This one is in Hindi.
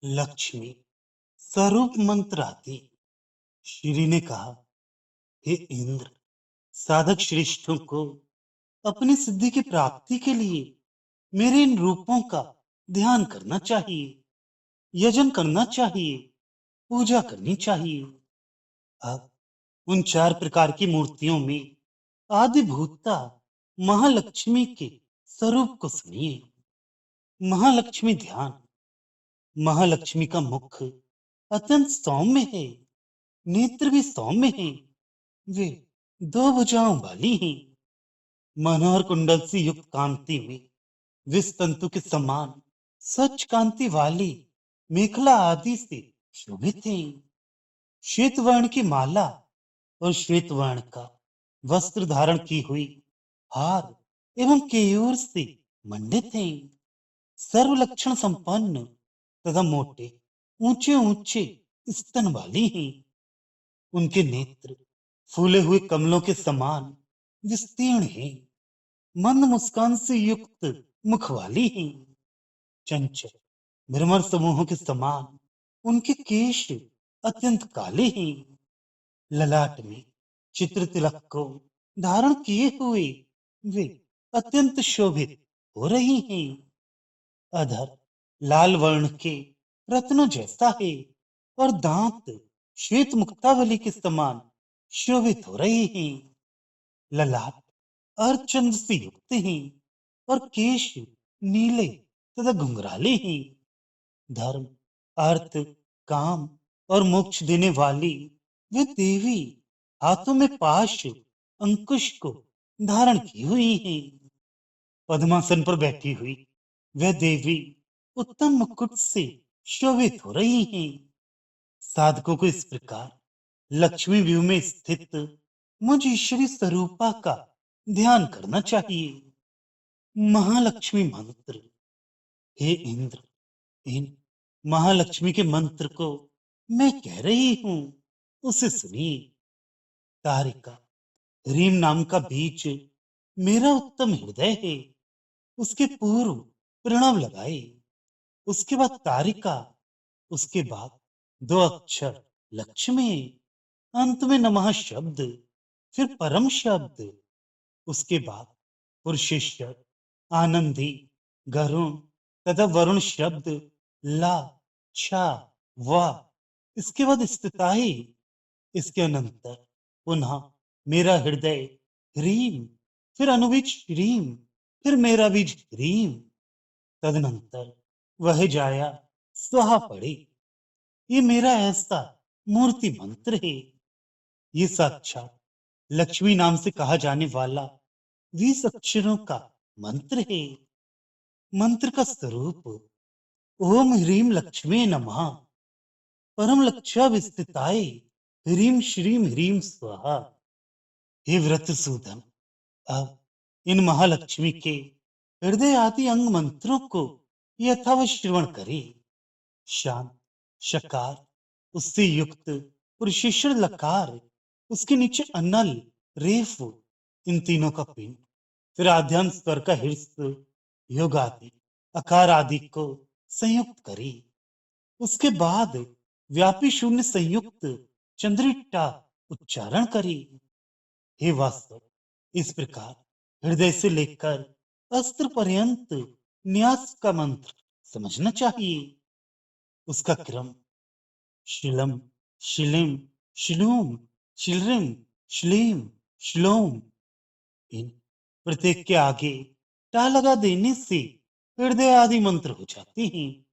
लक्ष्मी स्वरूप मंत्र आदि। श्री ने कहा, हे इंद्र, साधक श्रेष्ठों को अपनी सिद्धि की प्राप्ति के लिए मेरे इन रूपों का ध्यान करना चाहिए, यजन करना चाहिए, पूजा करनी चाहिए। अब उन चार प्रकार की मूर्तियों में आदि भूता महालक्ष्मी के स्वरूप को सुनिए। महालक्ष्मी ध्यान। महालक्ष्मी का मुख अत्यंत सौम्य है, नेत्र भी सौम्य हैं। वे दो भुजाओं वाली हैं। मनोहर कुंडल से युक्त कांति में विष तंतु के समान स्वच्छ कांति वाली मेखला आदि से शोभित हैं। श्वेत वर्ण की माला और श्वेत वर्ण का वस्त्र धारण की हुई हार एवं केयूर से मंडित हैं। सर्व लक्षण संपन्न तथा मोटे ऊंचे ऊंचे स्तन वाली हैं। उनके नेत्र फूले हुए कमलों के समान विस्तीर्ण हैं। मंद मुस्कान से युक्त मुख वाली हैं। चंचल भ्रमर समूहों के समान उनके केश अत्यंत काले हैं। ललाट में चित्र तिलक को धारण किए हुए वे अत्यंत शोभित हो रही हैं। अधर लाल वर्ण के रत्नों जैसा है और दांत श्वेत मुक्तावली के समान शोभित हो रहे हैं। ललाट अर्धचंद्र से युक्त हैं और केश नीले तथा घुंघराले हैं। धर्म, अर्थ, काम और मोक्ष देने वाली वे देवी हाथों में पाश अंकुश को धारण की हुई हैं। पद्मासन पर बैठी हुई वह देवी उत्तम मुकुट से शोभित हो रही हैं। साधकों को इस प्रकार लक्ष्मी व्यू में स्थित मुझ ईश्वरी स्वरूपा का ध्यान करना चाहिए। महालक्ष्मी मंत्र। हे इंद्र, इन महालक्ष्मी के मंत्र को मैं कह रही हूं, उसे सुनिए। तारिका। ह्रीम नाम का बीज मेरा उत्तम हृदय है। उसके पूर्व प्रणव लगाए, उसके बाद तारिका, उसके बाद दो अक्षर लक्ष्मी, अंत में नमः शब्द, फिर परम शब्द, उसके बाद पुरुषेश्वर, आनंदी, गरुण तथा वरुण शब्द ला, छा, वा, इसके बाद स्थिताई, इसके अनंतर पुनः मेरा हृदय ह्रीम, फिर अनुबीज श्रीम, फिर मेरा बीज ह्रीम, तदनंतर वह जाया स्वाहा पड़े। ये मेरा ऐसा मूर्ति मंत्र है। ये साक्षात लक्ष्मी नाम से कहा जाने वाला 20 अक्षरों का मंत्र है। मंत्र का स्वरूप ओम ह्रीम लक्ष्मी नमः, परम लक्ष्या विस्थिताय, ह्रीम श्रीम ह्रीम स्वाहा। हे व्रत सूदन, अब इन महालक्ष्मी के हृदय आदि अंग मंत्रों को यथावत श्रवण करे। शांत शकार, उससे युक्त पुरुषेश्वर लकार, उसके नीचे अनल रेफ, इन तीनों का पिंड, फिर आध्यात्म स्वर का हृदय योग आदि अकार आदि को संयुक्त करे। उसके बाद व्यापी शून्य संयुक्त चंद्रिटा उच्चारण करे। हे वास्तव, इस प्रकार हृदय से लेकर अस्त्र पर्यंत न्यास का मंत्र समझना चाहिए। उसका क्रम शिलम, शिलिम, शिलूम, शिलरिम, श्लीम, श्लोम, इन प्रत्येक के आगे टा लगा देने से हृदय आदि मंत्र हो जाते हैं।